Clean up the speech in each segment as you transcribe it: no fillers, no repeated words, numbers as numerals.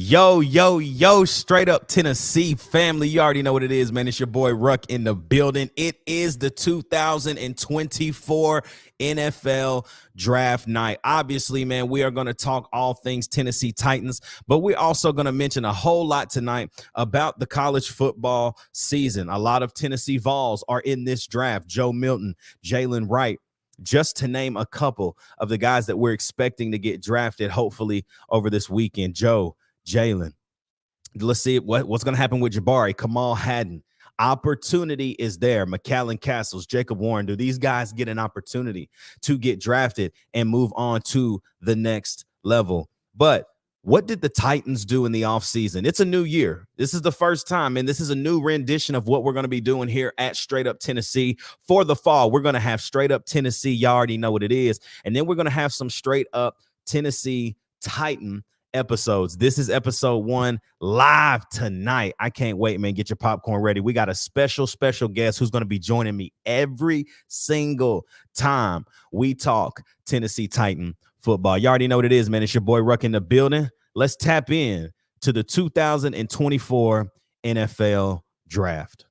Yo, straight up Tennessee family. You already know what it is, man. It's your boy Ruck in the building. It is the 2024 NFL draft night. Obviously, man, we are going to talk all things Tennessee Titans, but we're also going to mention a whole lot tonight about the college football season. A lot of Tennessee Vols are in this draft. Joe Milton, Jalen Wright, just to name a couple of the guys that we're expecting to get drafted, hopefully over this weekend. Joe, Jalen. Let's see what's going to happen with Jabari, Kamal Haddon. Opportunity is there. McAllen Castles, Jacob Warren. Do these guys get an opportunity to get drafted and move on to the next level? But what did the Titans do in the offseason? It's a new year. This is the first time, and this is a new rendition of what we're going to be doing here at Straight Up Tennessee for the fall. We're going to have Straight Up Tennessee. Y'all already know what it is. And then we're going to have some Straight Up Tennessee Titan episodes. This is episode 1 live tonight. I can't wait, man. Get your popcorn ready. We got a special guest who's going to be joining me every single time we talk Tennessee Titan football. You already know what it is, man. It's your boy Ruck in the building. Let's tap in to the 2024 NFL draft.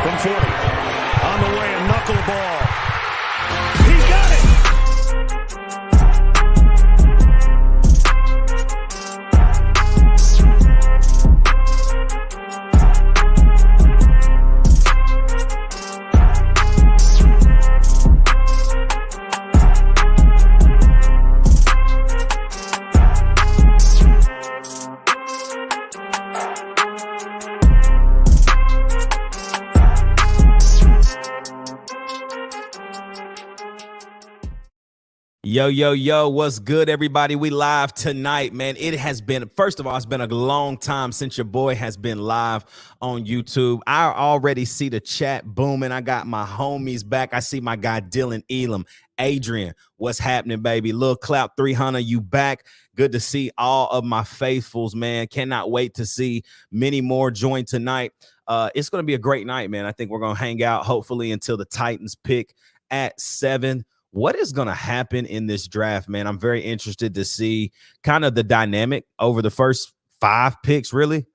From 40, on the way, a knuckleball. He got it! Yo, what's good, everybody? We live tonight, man. It has been, first of all, it's been a long time since your boy has been live on YouTube. I already see the chat booming. I got my homies back. I see my guy Dylan Elam. Adrian, what's happening, baby? Lil Clout 300, you back. Good to see all of my faithfuls, man. Cannot wait to see many more join tonight. It's going to be a great night, man. I think we're going to hang out, hopefully, until the Titans pick at 7. What is going to happen in this draft, man? I'm very interested to see kind of the dynamic over the first 5 picks, really.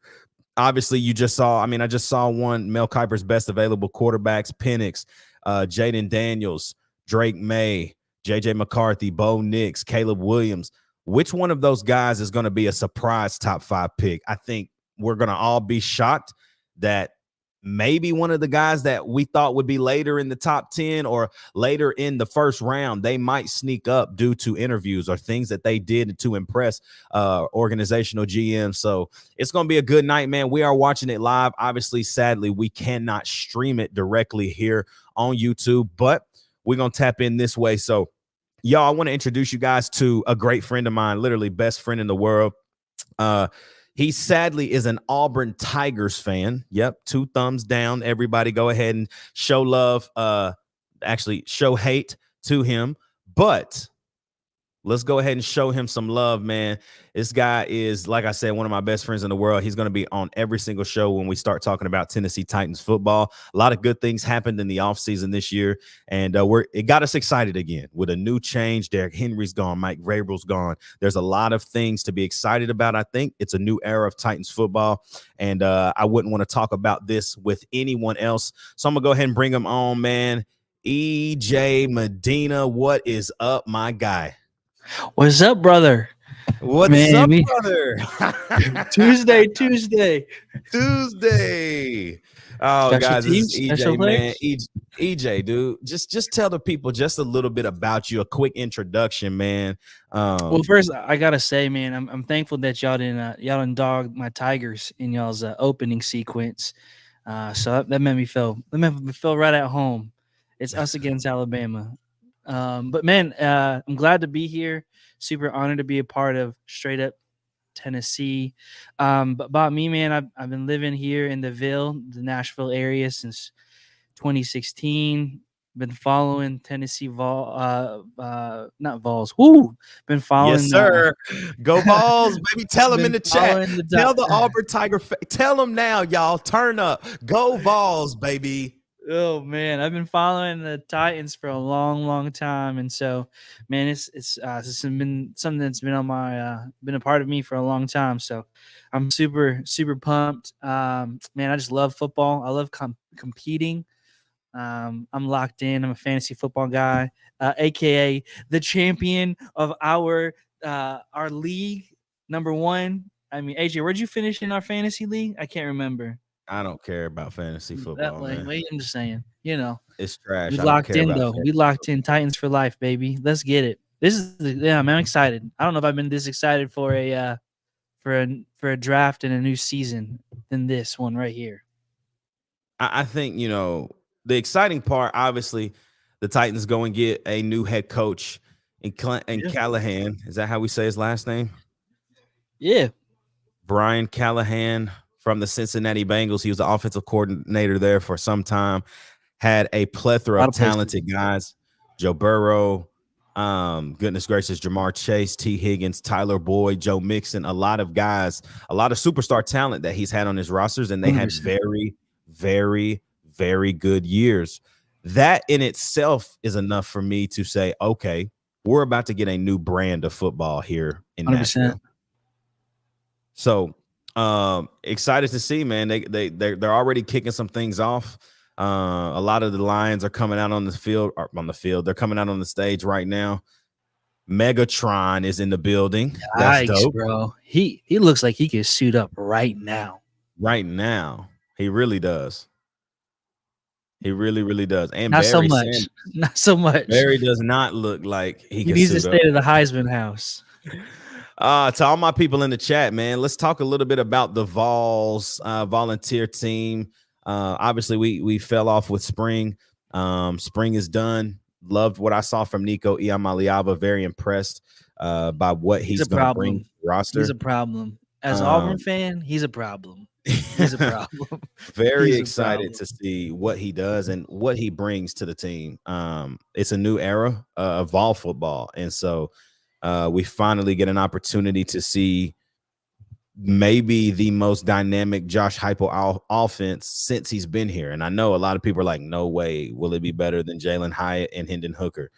Obviously, you just saw, I just saw one, Mel Kiper's best available quarterbacks, Penix, Jaden Daniels, Drake May, J.J. McCarthy, Bo Nix, Caleb Williams. Which one of those guys is going to be a surprise top 5 pick? I think we're going to all be shocked that maybe one of the guys that we thought would be later in the top 10 or later in the first round, they might sneak up due to interviews or things that they did to impress organizational GMs. So it's going to be a good night, man. We are watching it live. Obviously, sadly, we cannot stream it directly here on YouTube, but we're going to tap in this way. So, y'all, I want to introduce you guys to a great friend of mine, literally best friend in the world. He sadly is an Auburn Tigers fan. Yep, 2 thumbs down. Everybody go ahead and show love, actually show hate to him. But let's go ahead and show him some love, man. This guy is, like I said, one of my best friends in the world. He's going to be on every single show when we start talking about Tennessee Titans football. A lot of good things happened in the offseason this year, and it got us excited again with a new change. Derrick Henry's gone. Mike Vrabel's gone. There's a lot of things to be excited about. I think it's a new era of Titans football, and I wouldn't want to talk about this with anyone else. So I'm going to go ahead and bring him on, man. EJ Medina, what is up, my guy? What's up, brother? What's up, brother? Tuesday. Oh, Special guys, teams, this is EJ, man. EJ, dude, just tell the people just a little bit about you, a quick introduction, man. Well, first, I gotta say, man, I'm thankful that y'all didn't dog my Tigers in y'all's opening sequence. So that made me feel right at home. It's us against Alabama. But man, I'm glad to be here. Super honored to be a part of Straight Up Tennessee. But about me, man, I've been living here in the Nashville area since 2016. Been following Tennessee not Vols. Woo! Been Yes, following sir. Go Vols, baby. Tell them in been the chat. following the Tell the Auburn Tiger. Tell them now, y'all. Turn up. Go Vols, baby. Oh man, I've been following the Titans for a long, long time, and so, man, it's been something that's been on my been a part of me for a long time. So, I'm super, super pumped. Man, I just love football. I love competing. I'm locked in. I'm a fantasy football guy, aka the champion of our league, number one. I mean, AJ, where'd you finish in our fantasy league? I can't remember. I don't care about fantasy That football, way, man. wait, I'm just saying, It's we trash. I don't locked care in about though. We fantasy locked in football. Titans for life, baby. Let's get it. Yeah, man, I'm excited. I don't know if I've been this excited for a draft and a new season than this one right here. I think, the exciting part, obviously, the Titans go and get a new head coach in Yeah. Callahan. Is that how we say his last name? Yeah, Brian Callahan from the Cincinnati Bengals. He was the offensive coordinator there for some time. Had a plethora a lot of of places. talented guys. Joe Burrow, goodness gracious, Jamar Chase, T. Higgins, Tyler Boyd, Joe Mixon, a lot of guys, a lot of superstar talent that he's had on his rosters, and they had 100%. very, very, very good years. That in itself is enough for me to say, okay, we're about to get a new brand of football here in 100%. Nashville. So excited to see, man. They're already kicking some things off. A lot of the Lions are coming out on the field. They're coming out on the stage right now. Megatron is in the building. That's Yikes, dope. bro. He looks like he could suit up right now. Right now, he really does. He really, really does. And Not so Barry much. Sanders. Not so much. Barry does not look like he He can needs to suit up. stay to the Heisman house. To all my people in the chat, man, let's talk a little bit about the Vols volunteer team. Obviously, we fell off with spring. Spring is done. Loved what I saw from Nico Iamaleava. Very impressed by what he's going to bring to the roster. He's a problem. As an Auburn fan, he's a problem. He's a problem. Very excited to see what he does and what he brings to the team. It's a new era of Vol football, and so we finally get an opportunity to see maybe the most dynamic Josh Heupel offense since he's been here. And I know a lot of people are like, no way will it be better than Jalen Hyatt and Hendon Hooker.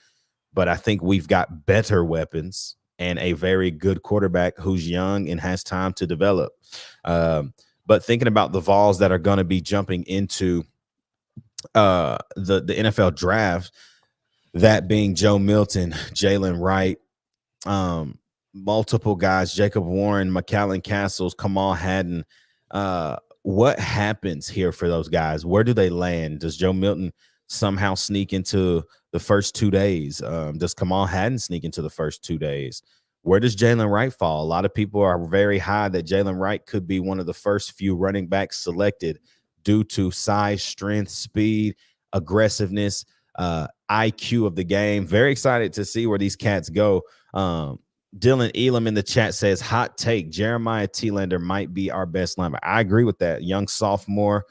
But I think we've got better weapons and a very good quarterback who's young and has time to develop. But thinking about the Vols that are going to be jumping into the NFL draft, that being Joe Milton, Jalen Wright, multiple guys, Jacob Warren, McAllen Castles, Kamal Haddon. What happens here for those guys? Where do they land? Does Joe Milton somehow sneak into the first 2 days? Does Kamal Haddon sneak into the first 2 days? Where does Jalen Wright fall? A lot of people are very high that Jalen Wright could be one of the first few running backs selected due to size, strength, speed, aggressiveness, IQ of the game. Very excited to see where these cats go. Dylan Elam in the chat says, hot take, Jeremiah Thielander might be our best linebacker. I agree with that. Young sophomore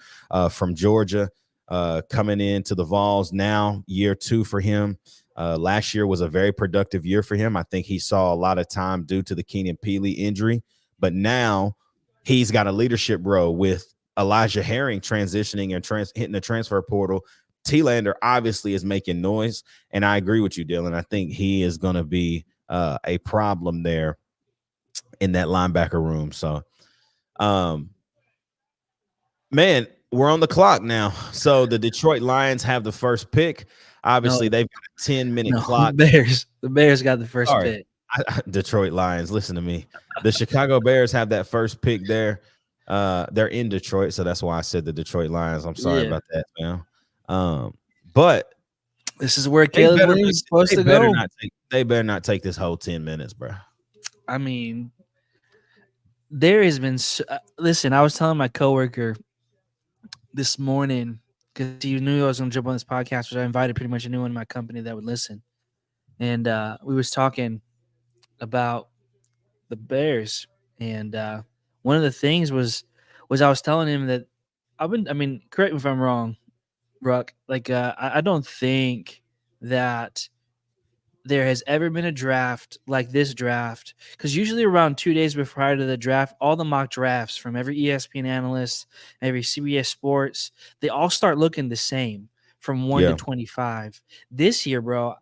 from Georgia coming into the Vols now, year 2 for him. Last year was a very productive year for him. I think he saw a lot of time due to the Keenan Peely injury, but now he's got a leadership role with Elijah Herring transitioning and hitting the transfer portal. Thielander obviously is making noise, and I agree with you, Dylan. I think he is going to be a problem there in that linebacker room. So, man, we're on the clock now. So the Detroit Lions have the first pick. Obviously, they've got a 10-minute clock. The Bears got the first pick. Detroit Lions, listen to me. The Chicago Bears have that first pick there. They're in Detroit, so that's why I said the Detroit Lions. I'm sorry about that, man. But this is where Caleb Williams is supposed to go. They better not take this whole 10 minutes, bro. I mean, there has been listen, I was telling my coworker this morning, because he knew I was going to jump on this podcast, which I invited pretty much anyone in my company that would listen. And we was talking about the Bears. And one of the things was I was telling him that correct me if I'm wrong, Ruck. Like, I don't think that there has ever been a draft like this draft, because usually around 2 days prior to the draft, all the mock drafts from every ESPN analyst, every CBS Sports, they all start looking the same from 1 to Yeah. 25. This year, bro,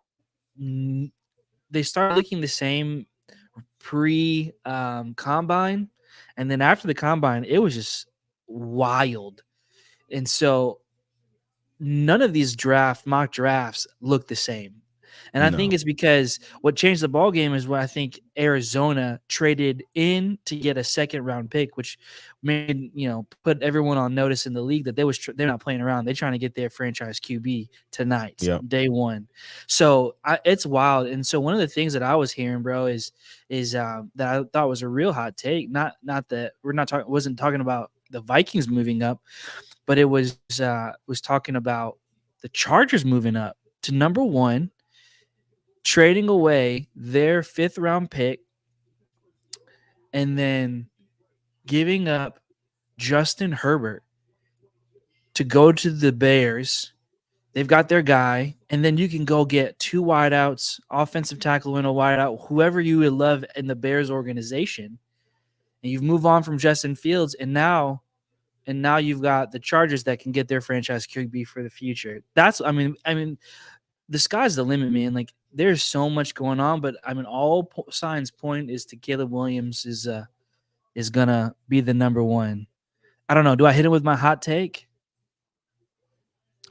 they start looking the same pre combine, and then after the combine, it was just wild. And so none of these mock drafts look the same. And I think No. it's because what changed the ball game is what I think Arizona traded in to get a second round pick, which made put everyone on notice in the league that they're not playing around. They're trying to get their franchise QB tonight, Yeah. day one. So it's wild. And so one of the things that I was hearing, bro, is that I thought was a real hot take. Not that we're not talking. Wasn't talking about the Vikings moving up, but it was talking about the Chargers moving up to number one, trading away their 5th-round pick, and then giving up Justin Herbert to go to the Bears. They've got their guy, and then you can go get 2 wideouts, offensive tackle and a wideout, whoever you would love in the Bears organization, and you've moved on from Justin Fields, and now you've got the Chargers that can get their franchise QB for the future. I mean, the sky's the limit, man. Like, there's so much going on, but I mean, all signs point is to Caleb Williams is gonna be the number one. I don't know. Do I hit him with my hot take?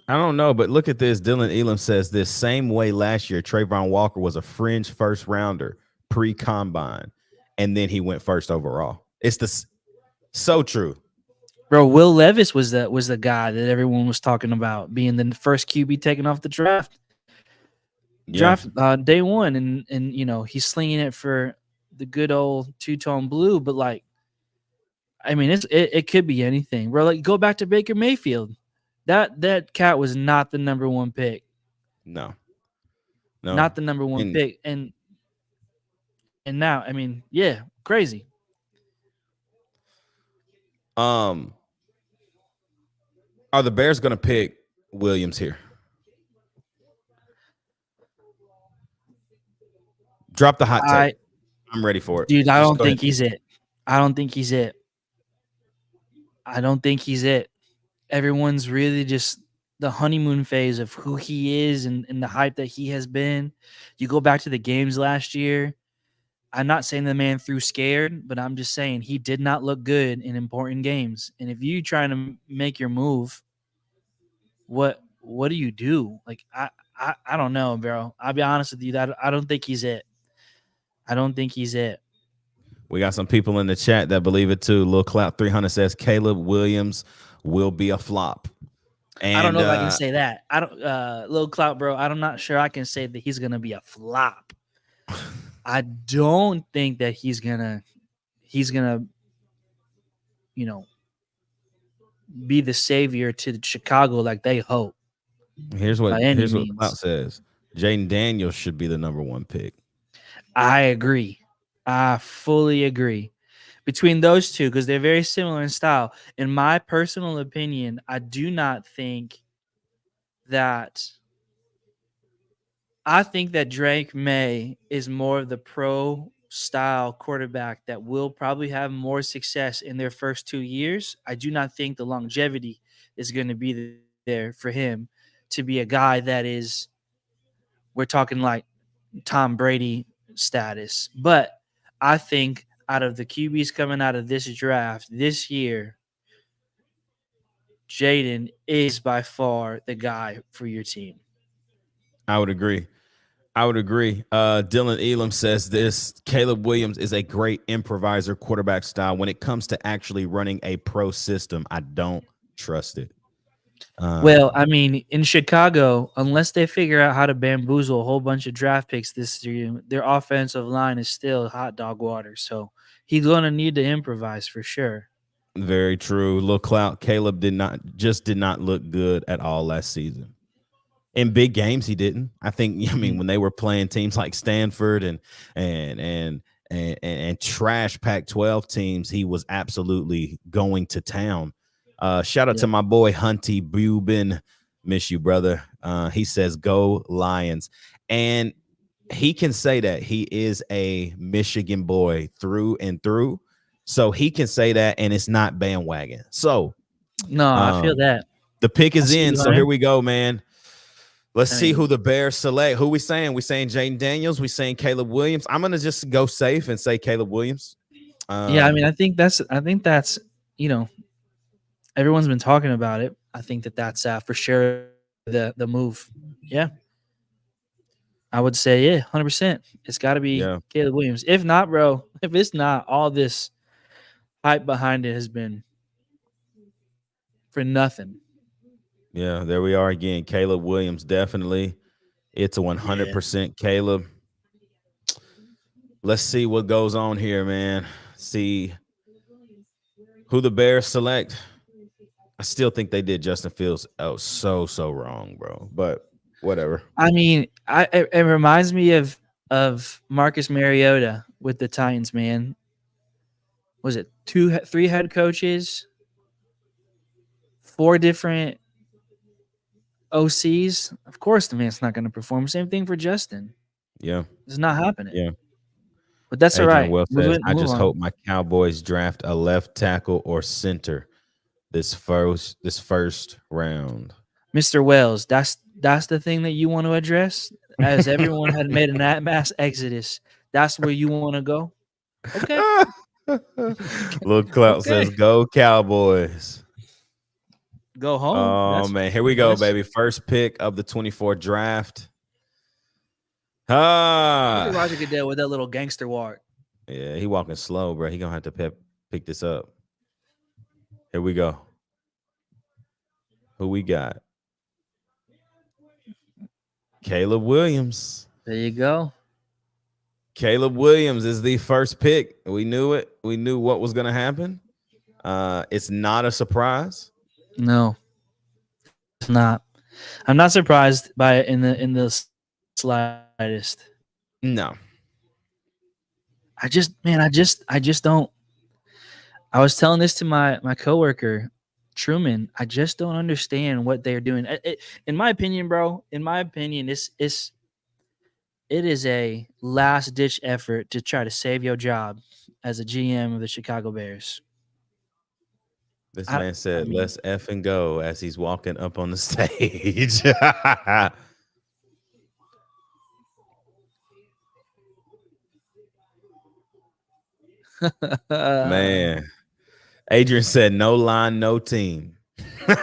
I don't know, but look at this. Dylan Elam says this same way last year, Trayvon Walker was a fringe first rounder pre-combine, and then he went first overall. It's so true. Bro, Will Levis was the guy that everyone was talking about being the first QB taken off the draft. Yeah. Day one, and he's slinging it for the good old two-tone blue, but like, I mean, it could be anything, bro. Like, go back to Baker Mayfield. That cat was not the number one pick. No. Not the number one pick. And now, I mean, yeah, crazy. Are the Bears going to pick Williams here? Drop the hot take. I'm ready for it. Dude, I don't think he's it. I don't think he's it. Everyone's really just the honeymoon phase of who he is and the hype that he has been. You go back to the games last year. I'm not saying the man threw scared, but I'm just saying he did not look good in important games. And if you trying to make your move, what do you do? Like, I don't know, bro. I'll be honest with you. I don't think he's it. I don't think he's it. We got some people in the chat that believe it too. Lil Clout 300 says Caleb Williams will be a flop. And I don't know if I can say that. I don't, Lil Clout, bro. I'm not sure I can say that he's gonna be a flop. I don't think that he's gonna, be the savior to Chicago like they hope. Here's what Clout says. Jaden Daniels should be the number one pick. I agree. I fully agree. Between those two, because they're very similar in style. In my personal opinion, I do not think that. I think that Drake May is more of the pro style quarterback that will probably have more success in their first 2 years. I do not think the longevity is going to be there for him to be a guy that is, we're talking like Tom Brady status. But I think out of the QBs coming out of this draft this year, Jaden is by far the guy for your team. I would agree. Dylan Elam says this. Caleb Williams is a great improviser quarterback style. When it comes to actually running a pro system, I don't trust it. Well, I mean, in Chicago, unless they figure out how to bamboozle a whole bunch of draft picks this year, their offensive line is still hot dog water. So he's going to need to improvise for sure. Very true. Lil Clout, Caleb did not look good at all last season. In big games, he didn't. I think. I mean, when they were playing teams like Stanford and trash Pac-12 teams, he was absolutely going to town. Shout out to my boy Hunty Bubin Miss you, brother. He says, "Go Lions," and he can say that he is a Michigan boy through and through, so he can say that, and it's not bandwagon. So, No, I feel um, that. the pick I is see in. you, So here Hunter. we go, man. Let's I see mean, who the Bears select. Who we saying? We saying Jaden Daniels. We saying Caleb Williams. I'm gonna just go safe and say Caleb Williams. yeah, I mean, Um, I think that's you know everyone's been talking about it. I think that that's for sure the move. Yeah, I would say 100%. It's got to be yeah, Caleb Williams. If not, bro, if it's not, all this hype behind it has been for nothing. yeah. There we are again. Caleb Williams, definitely. It's a Yeah. 100% Caleb. Let's see what goes on here, man. See who the Bears select. I still think they did Justin Fields. Oh, so wrong, bro. But whatever. I mean, it reminds me of Marcus Mariota with the Titans, man. Was it three head coaches, four different OCs? Of course, the man's not going to perform. Same thing for Justin. Yeah, It's not happening. yeah. But that's all Adrian right. Wells says, I Move just on. hope my Cowboys draft a left tackle or center this first round. Mr. Wells, that's the thing that you want to address. As everyone had made a mass exodus, that's where you want to go. Okay, Little Clout okay. says, "Go Cowboys." Go home. Oh That's man, here we go, that's baby. First pick of the 24 draft. look at Ah, Roger Goodell with that little gangster walk. yeah, he walking slow, bro. He gonna have to pick this up. Here we go. Who we got? Caleb Williams. There you go. Caleb Williams is the first pick. We knew it. We knew what was gonna happen. It's not a surprise. No, it's not. I'm not surprised by it in the slightest. No. I just don't. I was telling this to my coworker, Truman. I just don't understand what they're doing. In my opinion, bro. In my opinion, it is a last ditch effort to try to save your job as a GM of the Chicago Bears. This I man I said, mean, "Let's F and go" as he's walking up on the stage. Man, Adrian said, "No line, no team." you're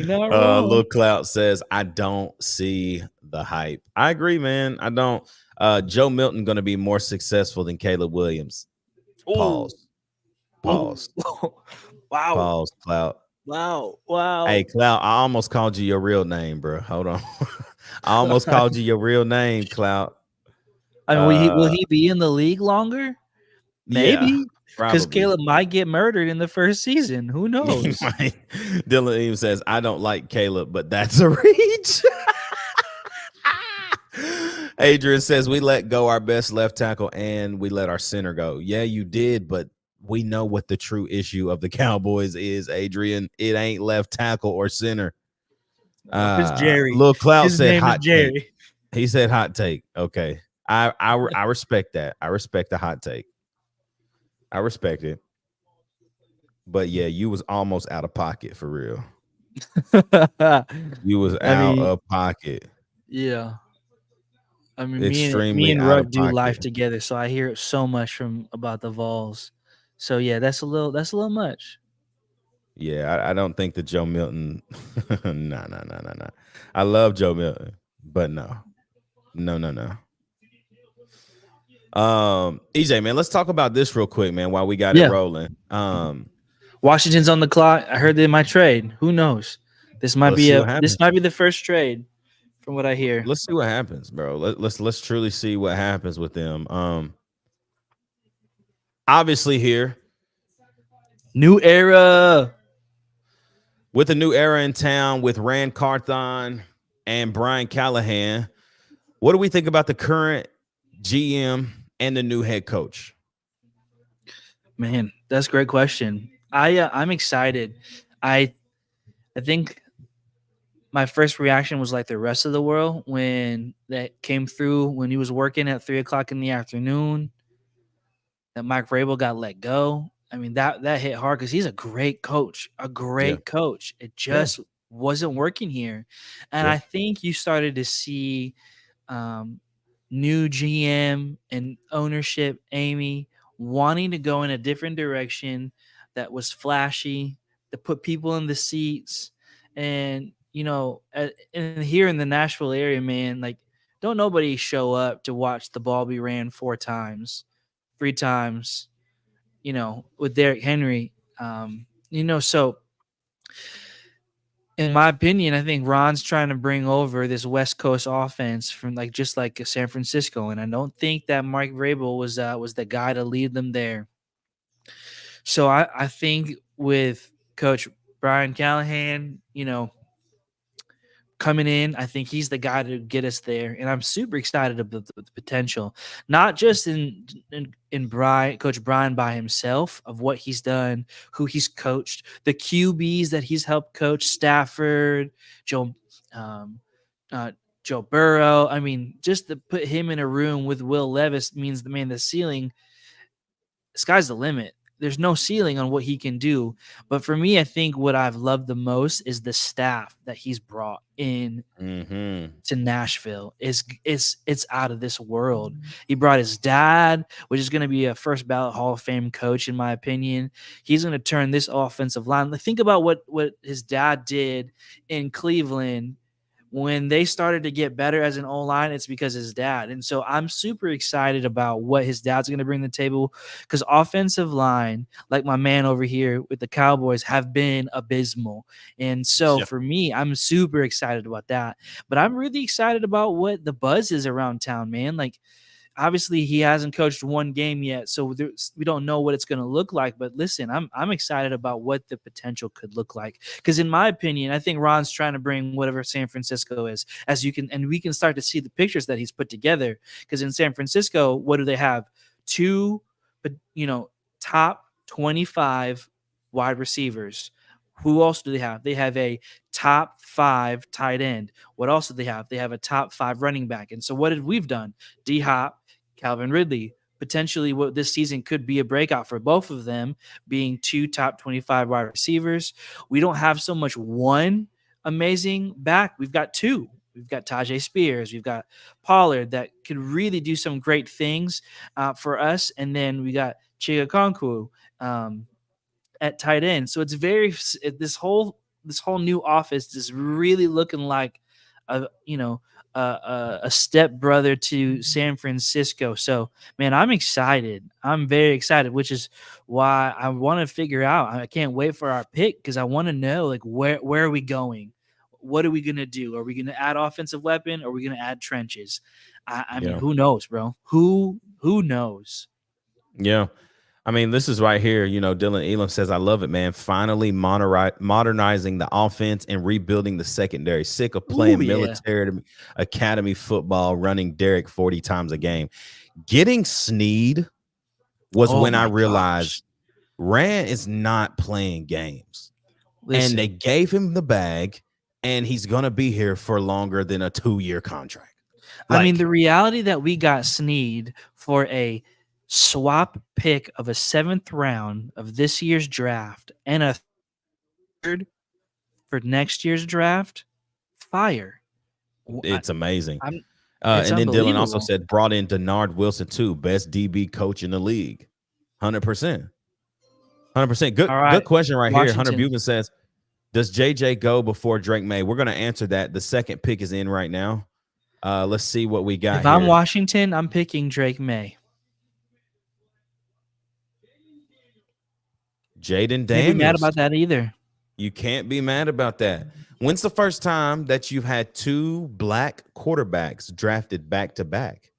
not wrong. Lil Clout says, "I don't see the hype." I agree, man. I don't. Joe Milton going to be more successful than Caleb Williams. Oh, Pause. Pause. wow, Pause. Clout. Hey, wow. Clout. I almost called you your real name, bro. Hold on. I almost called you your real name, Clout. I mean, will he be in the league longer? Yeah, Maybe, because probably. Caleb might get murdered in the first season. Who knows? Dylan even says, "I don't like Caleb, but that's a reach." Adrian says, "We let go our best left tackle and we let our center go." Yeah, you did, but we know what the true issue of the Cowboys is, Adrian. It ain't left tackle or center. It's Jerry. Lil Clout His said name is hot take. Jerry. He said hot take. Okay. I respect that. I respect the hot take. I respect it. But yeah, you was almost out of pocket for real. You was I out mean, of pocket. yeah. I mean, me Extremely and out Ruck of do pocket. life together, so I hear so much from about the Vols. So yeah, that's a little much. Yeah, I don't think that Joe Milton. No. I love Joe Milton, but no. EJ, man, let's talk about this real quick, man, while we got it Yeah. rolling. Washington's on the clock. I heard they might trade. Who knows? This might Let's be see what happens. the first trade, from what I hear. Let's see what happens, bro. Let's truly see what happens with them. Obviously here New era. with a new era in town with Rand Carthon and Brian Callahan. What do we think about the current GM and the new head coach? Man, that's a great question. I'm excited. I I think my first reaction was like the rest of the world when that came through when he was working at 3 o'clock in the afternoon that Mike Vrabel got let go. I mean that hit hard because he's a great coach, a Yeah. great coach. It Yeah. just wasn't working here, and Yeah. I think you started to see um, new GM and ownership, Amy, wanting to go in a different direction that was flashy, to put people in the seats. And, and here in the Nashville area, man, like, don't nobody show up to watch the ball be ran 4 times, 3 times, with Derrick Henry. So in my opinion, I think Ron's trying to bring over this West Coast offense from like just like San Francisco, and I don't think that Mike Vrabel was the guy to lead them there. So I think with Coach Brian Callahan, coming in, I think he's the guy to get us there, and I'm super excited about the potential, not just in Brian, Coach Brian by himself of what he's done, who he's coached, the QBs that he's helped coach, Stafford, Joe, um, uh, Joe Burrow. I mean, just to put him in a room with Will Levis means the ceiling, sky's the limit. There's no ceiling on what he can do. But for me, I think what I've loved the most is the staff that he's brought in Mm-hmm. to Nashville. It's out of this world. He brought his dad, which is going to be a first ballot Hall of Fame coach, in my opinion. He's going to turn this offensive line. Like, think about what his dad did in Cleveland when they started to get better as an O-line. It's because his dad. And so I'm super excited about what his dad's going to bring to the table, because offensive line, like my man over here with the Cowboys, have been abysmal. And so Yeah. for me, I'm super excited about that. But I'm really excited about what the buzz is around town, man. Like, obviously he hasn't coached one game yet, so we don't know what it's going to look like. But listen, I'm excited about what the potential could look like, because in my opinion, I think Ron's trying to bring whatever San Francisco is, as you can, and we can start to see the pictures that he's put together. Because in San Francisco, what do they have? Two, but top 25 wide receivers. Who else do they have? They have a top 5 tight end. What else do they have? They have a top 5 running back. And so what did we've done? D Hop, Calvin Ridley, potentially what this season could be a breakout for both of them, being 2 top 25 wide receivers. We don't have so much one amazing back. We've got 2. We've got Tajay Spears. We've got Pollard that could really do some great things for us. And then we got Chiga Konku at tight end. So it's this whole new office is really looking like a step brother to San Francisco. So man, I'm excited. I'm very excited, which is why I want to figure out. I can't wait for our pick, because I want to know, like, where are we going? What are we gonna do? Are we gonna add offensive weapon? Or are we gonna add trenches? I mean, Yeah. who knows, bro? Who knows? Yeah. I mean, this is right here. Dylan Elam says, I love it, man. Finally modernizing the offense and rebuilding the secondary. Sick of playing Ooh, yeah. military academy football, running Derek 40 times a game. Getting Sneed was Oh when I my realized gosh. Rand is not playing games. And they Listen, gave him the bag, and he's going to be here for longer than a 2-year contract. I mean, Like, the reality that we got Sneed for a swap pick of a 7th round of this year's draft and a 3rd for next year's draft, fire. W- I, it's amazing. am It's And then Dylan also unbelievable. said brought in Denard Wilson too, best DB coach in the league. 100%. 100%. All Good right, question right here. Hunter Washington. Buven says, does JJ go before Drake May? We're going to answer that. The second pick is in right now. Let's see what we got If I'm here. Washington, I'm picking Drake May. Jaden Can't be mad Daniels. about that either. You can't be mad about that. When's the first time that you've had 2 black quarterbacks drafted back to back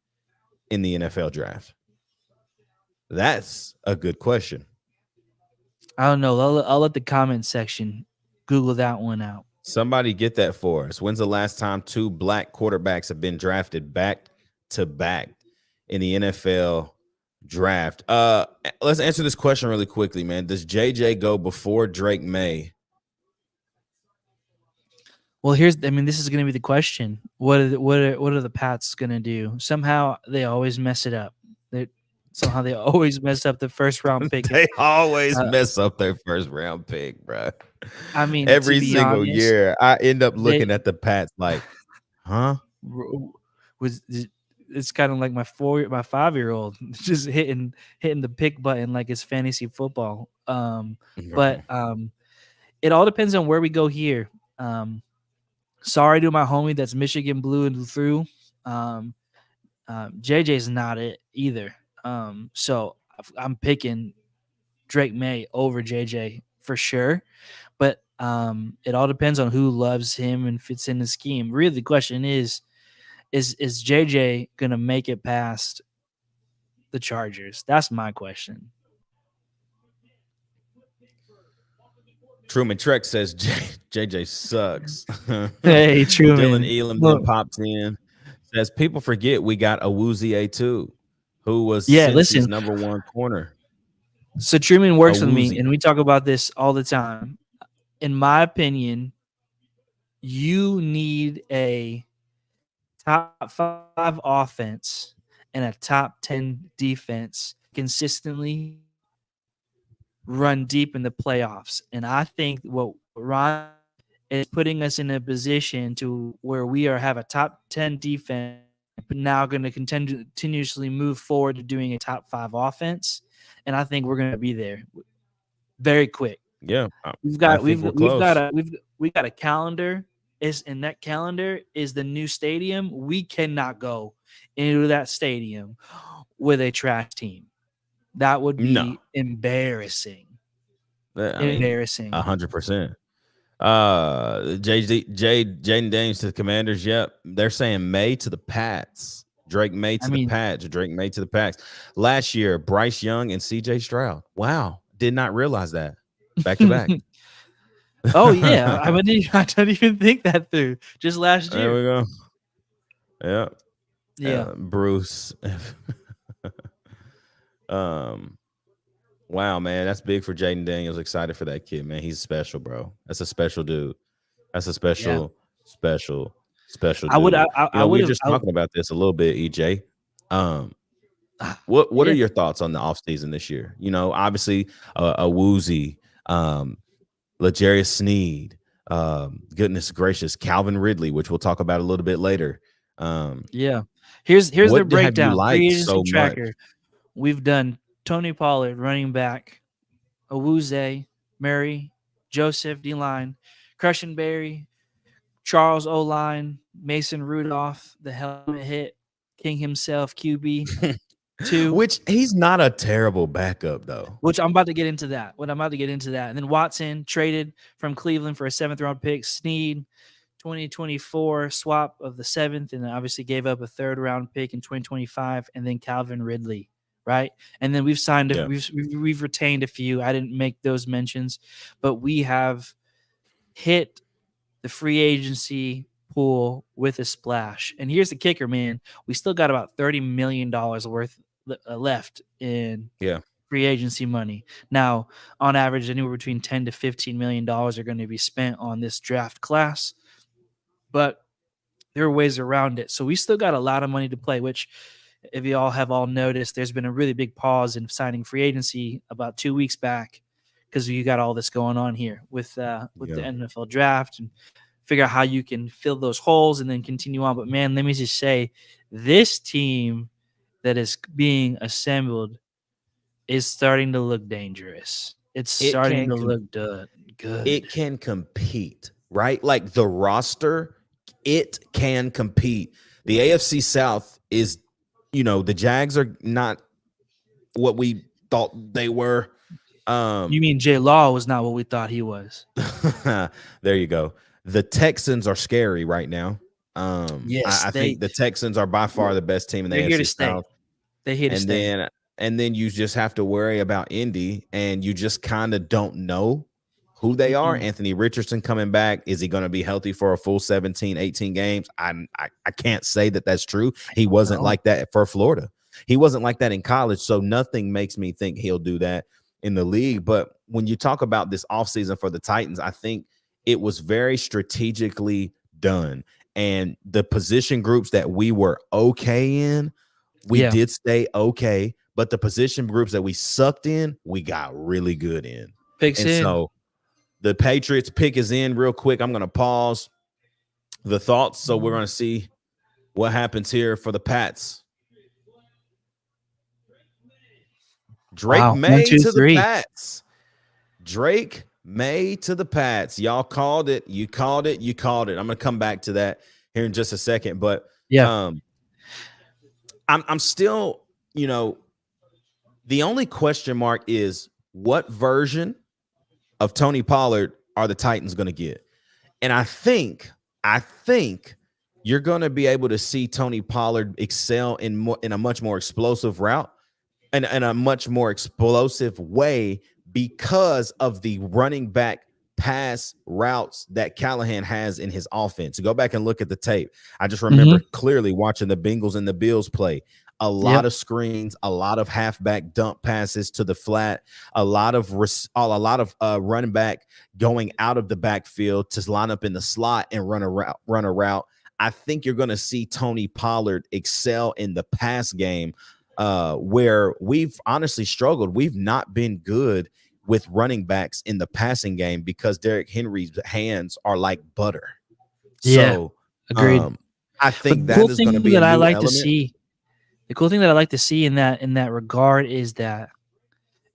in the NFL draft? That's a good question. I don't know. I'll let the comment section Google that one out. Somebody get that for us. When's the last time 2 black quarterbacks have been drafted back to back in the NFL Draft. Let's answer this question really quickly, man. Does JJ go before Drake May? Well, I mean, this is going to be the question. What are the Pats going to do? Somehow they always mess it up. Somehow they always mess up the first round pick. They always Uh, mess up their first round pick, bro. I mean, to Every be single honest, year, I end up they looking at the Pats like, huh? was it's kind of like my 5-year-old just hitting the pick button like it's fantasy football. But it all depends on where we go here. Sorry to my homie that's Michigan blue and through. JJ's not it either. So I'm picking Drake May over JJ for sure. But it all depends on who loves him and fits in the scheme. Really, the question is JJ gonna make it past the Chargers? That's my question. Truman Trek says JJ sucks. Hey, Truman. Dylan Elam Look, pops in, says people forget we got Awuzie A2, who was yeah, Cincy's listen. #1 corner. So Truman works with me, Awuzie. and we talk about this all the time. In my opinion, you need a top 5 offense and a top 10 defense consistently run deep in the playoffs. And I think what Ron is putting us in a position to where we have a top 10 defense, but now going to continuously move forward to doing a top 5 offense. And I think we're going to be there very quick. Yeah, We've got I think we're close. we got a calendar. And that calendar is the new stadium. We cannot go into that stadium with a trash team. That would be embarrassing. Embarrassing. 100%. Jaden Daniels to the Commanders. Yep, they're saying May to the Pats. Drake May to the Pats. Drake May to the Pats. Last year, Bryce Young and CJ Stroud. Wow, did not realize that. Back to back. Oh yeah, I don't even think that through. Just last year. There we go. Yeah. Bruce. Wow, man, that's big for Jaden Daniels. Excited for that kid, man. He's special, bro. That's a special dude. That's a special dude. I would. We were just talking about this a little bit, EJ. What are your thoughts on the offseason this year? Obviously, a Woozy, L'Jarius Sneed, goodness gracious, Calvin Ridley, which we'll talk about a little bit later. Here's their breakdown. Free agency so tracker. much? We've done Tony Pollard, running back, Awuzie, Murray, Joseph D-line, Cushenberry, Charles O-line, Mason Rudolph, the helmet hit, King himself, QB. 2. Which he's not a terrible backup, though. Which I'm about to get into that. And then Watson traded from Cleveland for a 7th-round pick. Sneed, 2024 swap of the 7th, and obviously gave up a 3rd-round pick in 2025. And then Calvin Ridley, right? And then we've signed, we've retained a few. I didn't make those mentions, but we have hit the free agency pool with a splash. And here's the kicker, man. We still got about $30 million worth left in free agency money. Now, on average, anywhere between $10 to $15 million are going to be spent on this draft class, but there are ways around it. So we still got a lot of money to play, which if you all have noticed, there's been a really big pause in signing free agency about 2 weeks back because you got all this going on here with the NFL draft and figure out how you can fill those holes and then continue on. But man, let me just say, this team that is being assembled is starting to look dangerous. It's starting to look good. It can compete, right? Like the roster, it can compete. The AFC South is, the Jags are not what we thought they were. You mean J Law was not what we thought he was? There you go. The Texans are scary right now. Yes, I think the Texans are by far the best team in the AFC South. They're here to stay. And then you just have to worry about Indy, and you just kind of don't know who they are. Anthony Richardson coming back. Is he going to be healthy for a full 17, 18 games? I can't say that that's true. He wasn't like that for Florida. He wasn't like that in college, so nothing makes me think he'll do that in the league. But when you talk about this offseason for the Titans, I think it was very strategically done. And the position groups that we were okay in, we Yeah. did stay okay. But the position groups that we sucked in, we got really good in. Picks And in. so the Patriots pick is in real quick. I'm going to pause the thoughts. So we're going to see what happens here for the Pats. Drake Wow. One, May two, to the three. Pats. Drake May to the Pats. Y'all called it. You called it. You called it. I'm going to come back to that here in just a second. But Yeah. I'm still, the only question mark is what version of Tony Pollard are the Titans going to get? And I think you're going to be able to see Tony Pollard excel in a much more explosive route and in a much more explosive way because of the running back pass routes that Callahan has in his offense. Go back and look at the tape. I just remember clearly watching the Bengals and the Bills play. A lot of screens, a lot of halfback dump passes to the flat, a lot of running back going out of the backfield to line up in the slot and run a route. I think you're going to see Tony Pollard excel in the pass game, where we've honestly struggled. We've not been good with running backs in the passing game because Derrick Henry's hands are like butter. So, agreed. I think But the that cool is going to thing be a that I new like to element. see, the cool thing that I like to see in that regard is that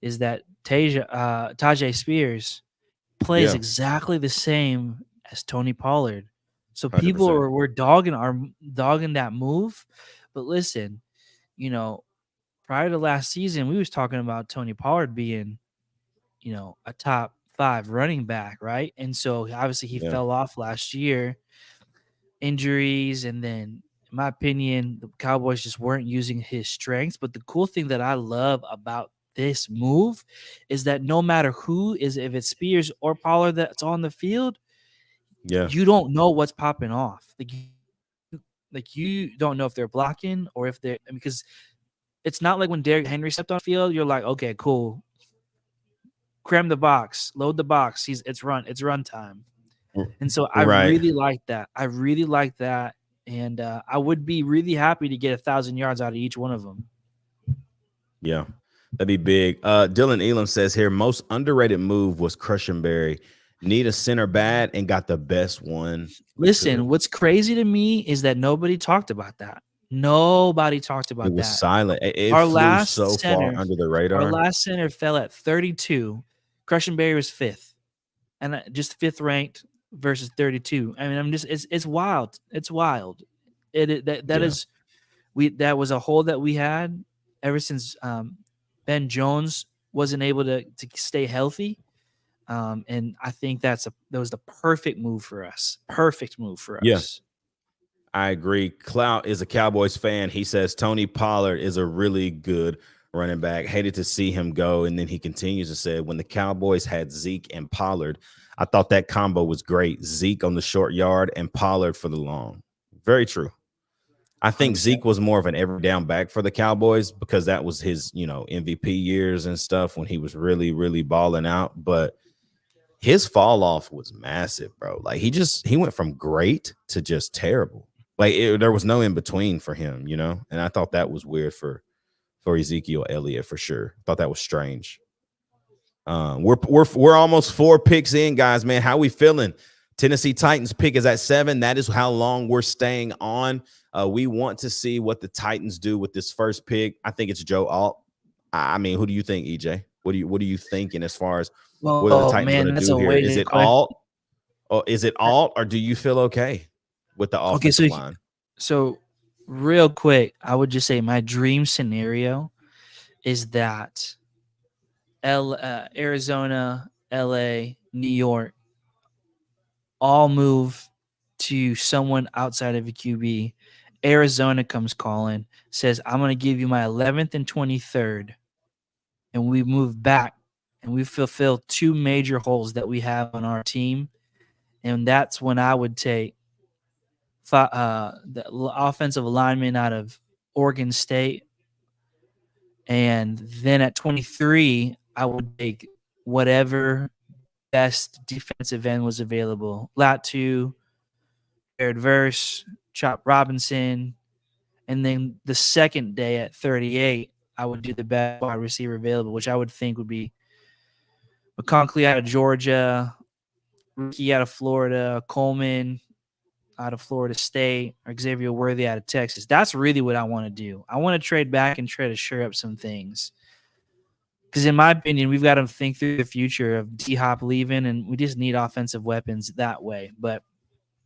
Tajay Spears plays Yeah, exactly the same as Tony Pollard. So people 100%. were dogging that move. But listen, prior to last season, we was talking about Tony Pollard being, a top 5 running back, right? And so obviously he Yeah, fell off last year, injuries, and then in my opinion, the Cowboys just weren't using his strengths. But the cool thing that I love about this move is that no matter if it's Spears or Pollard that's on the field, yeah, you don't know what's popping off. You don't know if they're blocking or if they're, because it's not like when Derrick Henry stepped on the field, you're like, okay, cool. Cram the box, load the box. It's run time. And so I right. really like that. I really like that. And I would be really happy to get 1,000 yards out of each one of them. Yeah, that'd be big. Dylan Elam says here, most underrated move was Cushenberry. Need a center bad and got the best one. Listen, what's crazy to me is that nobody talked about that. Nobody talked It about was that. silent. It Our flew last so far center, under the our radar. last center fell at 32. Cushenberry was 5th, and just 5th ranked versus 32. I mean, it's wild. It's wild. That was a hole that we had ever since Ben Jones wasn't able to stay healthy. And I think that was the perfect move for us. Perfect move for Yeah, us. I agree. Clout is a Cowboys fan. He says Tony Pollard is a really good running back. Hated to see him go. And then he continues to say, when the Cowboys had Zeke and Pollard, I thought that combo was great. Zeke on the short yard and Pollard for the long. Very true. I think 100%. Zeke was more of an every down back for the Cowboys because that was his, MVP years and stuff when he was really, really balling out. But his fall off was massive, bro. Like he went from great to just terrible. Like there was no in between for him, And I thought that was weird for Ezekiel Elliott for sure. Thought that was strange. We're almost 4 picks in, guys. Man, how we feeling? Tennessee Titans pick is at 7. That is how long we're staying on. We want to see what the Titans do with this first pick. I think it's Joe Alt. I mean, who do you think, EJ? What are you thinking as far as what are the Titans going to that's do a here? Is weighted it question. Alt? Or is it Alt? Or do you feel okay with the offensive line? So real quick, I would just say my dream scenario is that Arizona, LA, New York all move to someone outside of a QB. Arizona comes calling, says, I'm going to give you my 11th and 23rd. And we move back and we fulfill 2 major holes that we have on our team. And that's when I would take the offensive lineman out of Oregon State And then at 23, I would take whatever best defensive end was available. Latu, Jared Verse, Chop Robinson. And then the second day at 38, I would do the best wide receiver available, which I would think would be McConkley out of Georgia, Ricky out of Florida, Coleman out of Florida State, or Xavier Worthy out of Texas. That's really what I want to do. I want to trade back and try to shore up some things. Because in my opinion, we've got to think through the future of D-Hop leaving, and we just need offensive weapons that way. But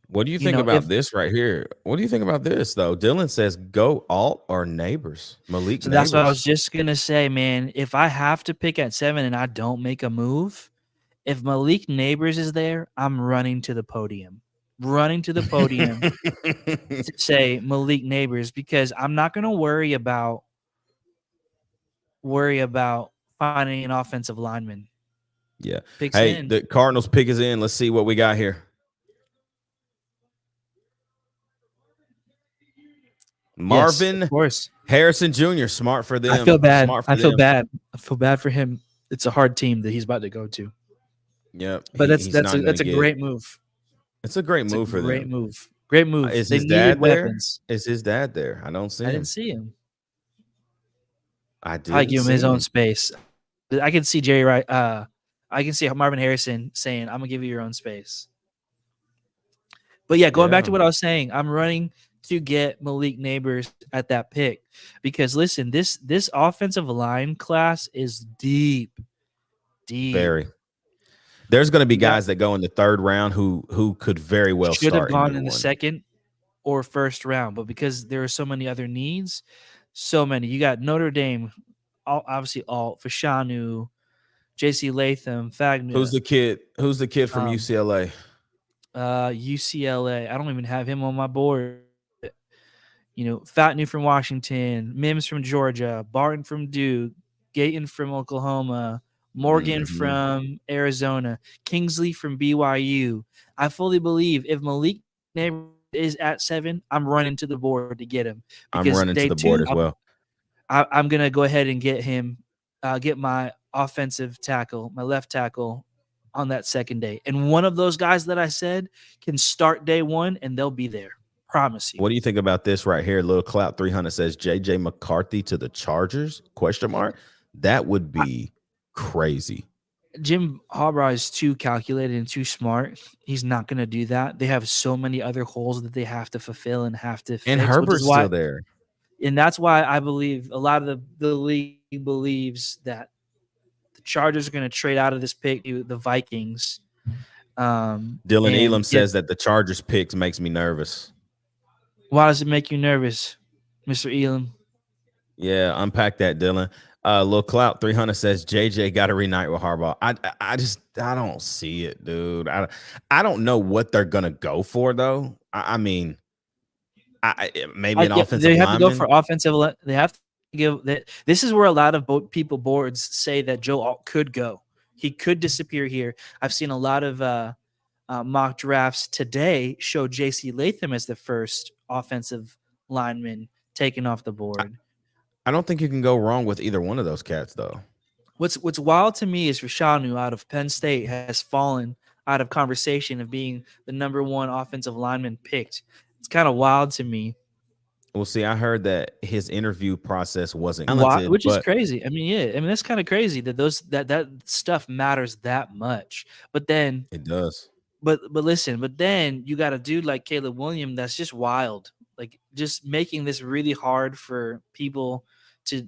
what do you think about this right here? What do you think about this, though? Dylan says go alt or Neighbors. Malik so Neighbors. that's what I was just going to say, man. If I have to pick at 7 and I don't make a move, if Malik Neighbors is there, I'm running to the podium. To say Malik Neighbors, because I'm not going to worry about finding an offensive lineman. Yeah. Picks hey, in. The Cardinals pick is in. Let's see what we got here. Marvin Yes, of course. Harrison Jr. Smart for them. I feel bad. I feel bad for him. It's a hard team that he's about to go to. Yeah, but that's a great move. It's a great move for them. Great move. Is they his dad there? Weapons. Is his dad there? I don't see him. I didn't see him. I give him his own space. I can see Jerry Wright. I can see Marvin Harrison saying, "I'm gonna give you your own space." But yeah, going back to what I was saying, I'm running to get Malik Neighbors at that pick because listen, this offensive line class is deep. Very. There's going to be guys that go in the third round who could very well should have gone in the second or first round, but because there are so many other needs, so many. You got Notre Dame, obviously Alt, Fashanu, J.C. Latham, Fagner. Who's the kid from UCLA? UCLA. I don't even have him on my board. Fatnu from Washington, Mims from Georgia, Barton from Duke, Gayton from Oklahoma, Morgan from Arizona, Kingsley from BYU. I fully believe if Malik Neighbors is at 7, I'm running to the board to get him. I'm running to the board as well. I'm going to go ahead and get him, get my offensive tackle, my left tackle on that second day. And one of those guys that I said can start day 1 and they'll be there. Promise you. What do you think about this right here? Little Clout 300 says JJ McCarthy to the Chargers? ? That would be crazy. Jim Harbaugh is too calculated and too smart. He's not going to do that. They have so many other holes that they have to fulfill and have to fix. And Herbert's still there. And that's why I believe a lot of the league believes that the Chargers are going to trade out of this pick to the Vikings. Dylan Elam says that the Chargers picks makes me nervous. Why does it make you nervous, Mr. Elam? Yeah, unpack that, Dylan. Lil Clout 300 says JJ got to reunite with Harbaugh. I don't see it, dude. I don't know what they're gonna go for though. I mean, maybe an offensive. They have lineman. to go for offensive. They have to give that. This is where a lot of boards say that Joe Alt could go. He could disappear here. I've seen a lot of mock drafts today show J.C. Latham as the first offensive lineman taken off the board. I don't think you can go wrong with either one of those cats, though. What's wild to me is Fashanu out of Penn State has fallen out of conversation of being the number 1 offensive lineman picked. It's kind of wild to me. Well, see, I heard that his interview process wasn't talented, which is crazy. I mean, that's kind of crazy that that stuff matters that much. But then it does. But then you got a dude like Caleb Williams that's just wild, like just making this really hard for people to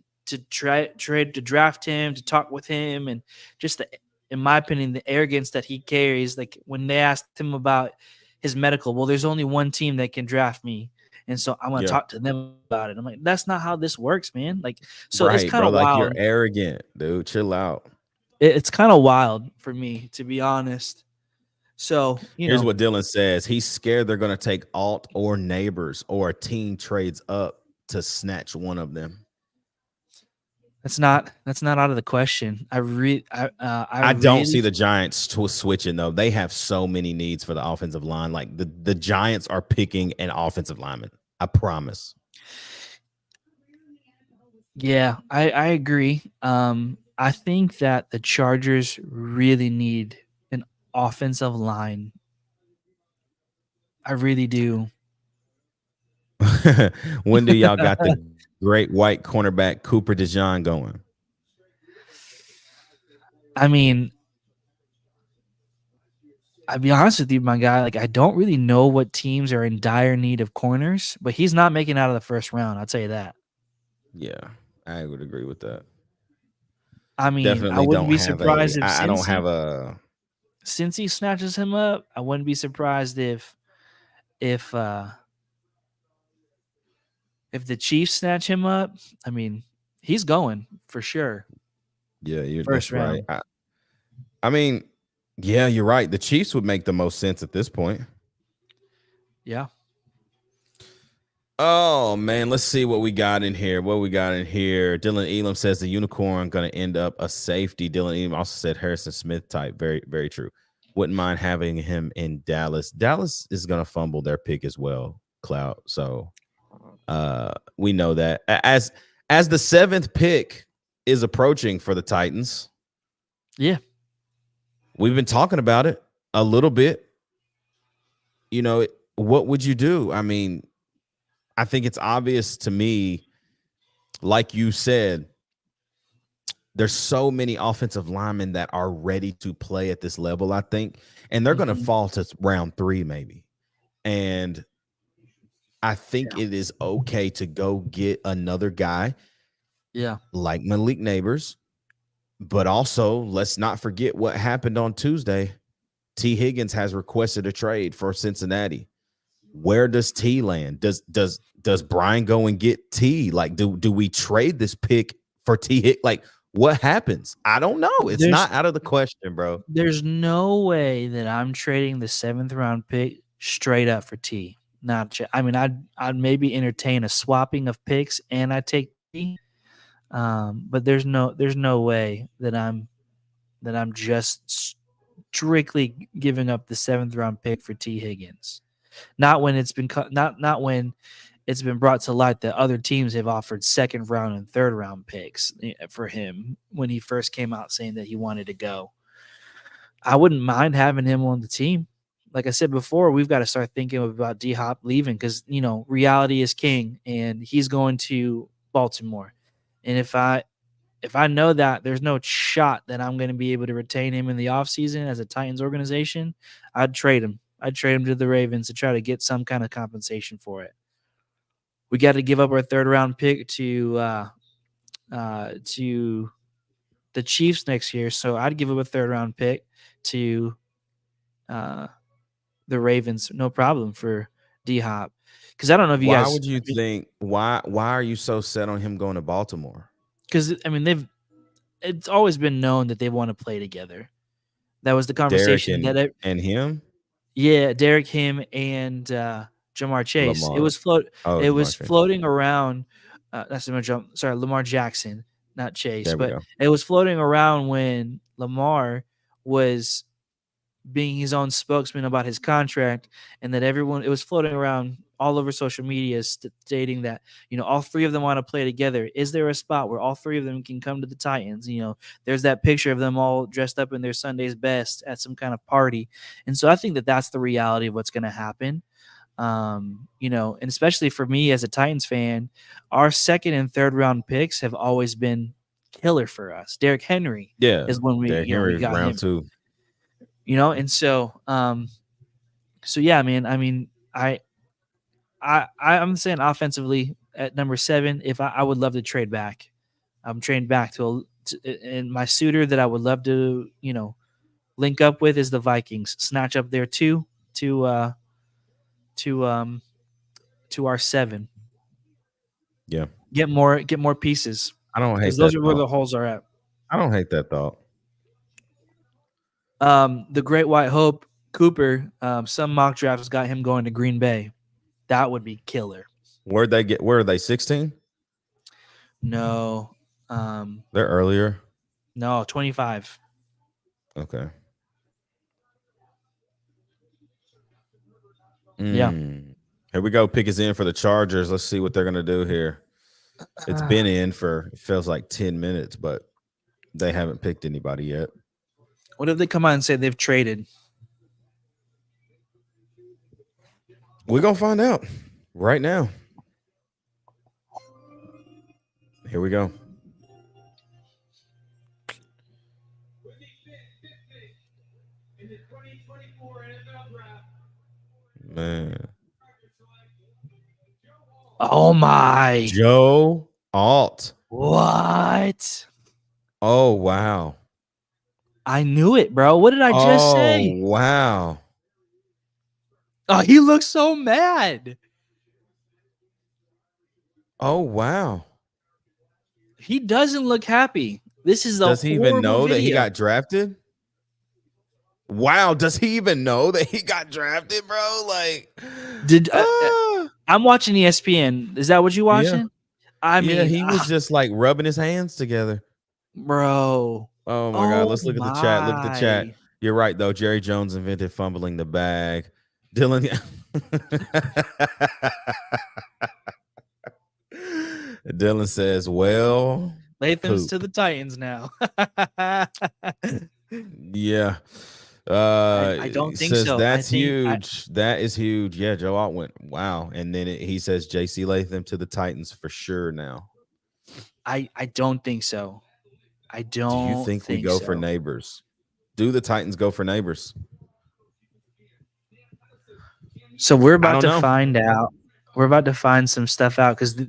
draft him, to talk with him, and just in my opinion, the arrogance that he carries. Like when they asked him about his medical, well, there's only one team that can draft me, and so I'm gonna talk to them about it. I'm like, that's not how this works, man. Like, so it's kind of wild. Like, you're arrogant, dude. Chill out. It's kind of wild for me, to be honest. So here's what Dylan says. He's scared they're going to take Alt or Neighbors, or a team trades up to snatch one of them. That's not out of the question. I don't see the Giants switching though. They have so many needs for the offensive line. Like the Giants are picking an offensive lineman. I promise. Yeah, I agree. I think that the Chargers really need an offensive line. I really do. When do y'all got the great white cornerback Cooper DeJean going? I mean, I'll be honest with you, my guy. Like, I don't really know what teams are in dire need of corners, but he's not making out of the first round. I'll tell you that. Yeah, I would agree with that. I mean, I Definitely wouldn't don't be have a. surprised if I don't have a. Cincy snatches him up. I wouldn't be surprised if uh if the Chiefs snatch him up. I mean, he's going for sure. Yeah, First that's right. round. I mean, yeah, you're right. The Chiefs would make the most sense at this point. Yeah. Oh man, let's see what we got in here. What we got in here. Dylan Elam says the unicorn going to end up a safety. Dylan Elam also said Harrison Smith type. Very, very true. Wouldn't mind having him in Dallas. Dallas is going to fumble their pick as well, Cloud. So we know that. As the 7th pick is approaching for the Titans. Yeah. We've been talking about it a little bit. You know, what would you do? I mean, I think it's obvious to me, like you said, there's so many offensive linemen that are ready to play at this level, I think, and they're going to Mhm. fall to round 3 maybe. And I think Yeah. it is okay to go get another guy Yeah. like Malik Neighbors, but also let's not forget what happened on Tuesday. T. Higgins has requested a trade for Cincinnati. Where does T land? Does Brian go and get T? Like, do we trade this pick for T? Like, what happens? I don't know. It's There's not out of the question, bro. there's no way that I'm trading the 7th round pick straight up for T. Not I mean, I'd maybe entertain a swapping of picks and I take T. But there's no way that I'm just strictly giving up the 7th round pick for T Higgins. Not when it's been not when it's been brought to light that other teams have offered 2nd round and 3rd round picks for him when he first came out saying that he wanted to go. I wouldn't mind having him on the team. Like I said before, we've got to start thinking about D Hop leaving because reality is king, and he's going to Baltimore. And if I know that there's no shot that I'm going to be able to retain him in the offseason as a Titans organization, I'd trade him. I'd trade him to the Ravens to try to get some kind of compensation for it. We got to give up our 3rd round pick to the Chiefs next year, so I'd give up a 3rd round pick to uh, the Ravens, no problem for D Hop. Because I don't know if you Why guys, would you think? Why are you so set on him going to Baltimore? because I mean it's always been known that they want to play together. That was the Derek conversation that and him, yeah, Derek, him, and Jamar Chase. It Lamar. was float. Oh, It Jamar was Chase. floating around. That's sorry, Lamar Jackson, not Chase, There we but go. it was floating around when Lamar was being his own spokesman about his contract, and that everyone it was floating around all over social media stating that all 3 of them want to play together. Is there a spot where all 3 of them can come to the Titans? There's that picture of them all dressed up in their Sunday's best at some kind of party, and so I think that that's the reality of what's going to happen. And especially for me as a Titans fan, our 2nd and 3rd round picks have always been killer for us. Derrick Henry Yeah, is when we Derrick we Henry got round him. 2. And so yeah, man. I mean, I'm saying offensively at number 7. If I would love to trade back, I'm trading back and my suitor that I would love to link up with is the Vikings. Snatch up there too to to our 7. Yeah, Get more pieces I don't because hate those that are where thought. the holes are at. I don't hate that thought. The Great White Hope Cooper. Some mock drafts got him going to Green Bay. That would be killer. Where'd they get? Where are they? 16? No, They're earlier. no, 25. Okay. Yeah. Here we go. Pick is in for the Chargers. Let's see what they're gonna do here. It's been in for it feels like 10 minutes, but they haven't picked anybody yet. What if they come out and say they've traded? We're gonna find out right now. Here we go. Man. Oh my! Joe Alt. What? Oh wow. I knew it, bro. What did I just Oh say? wow. Oh, he looks so mad. Oh wow. He doesn't look happy. This is a Does he even horrible know that he video. got drafted? Wow, does he even know that he got drafted, bro? Like, Did ah, I'm watching ESPN? Is that what you yeah, watching? I yeah. mean, He was just like rubbing his hands together. bro. Oh my god, Oh let's look at the chat. Look at the chat. my. You're right though. Jerry Jones invented fumbling the bag. Dylan. Dylan says, "Well, Latham's to poop." the Titans now. Yeah. I don't think Says so. that's huge. That is huge. Yeah, Joe Alt went wow, and then he says JC Latham to the Titans for sure. Now, I don't think so. I do you don't think we think go for so. neighbors? Do the Titans go for neighbors? So we're I about don't to know. find out. We're about to find some stuff out because,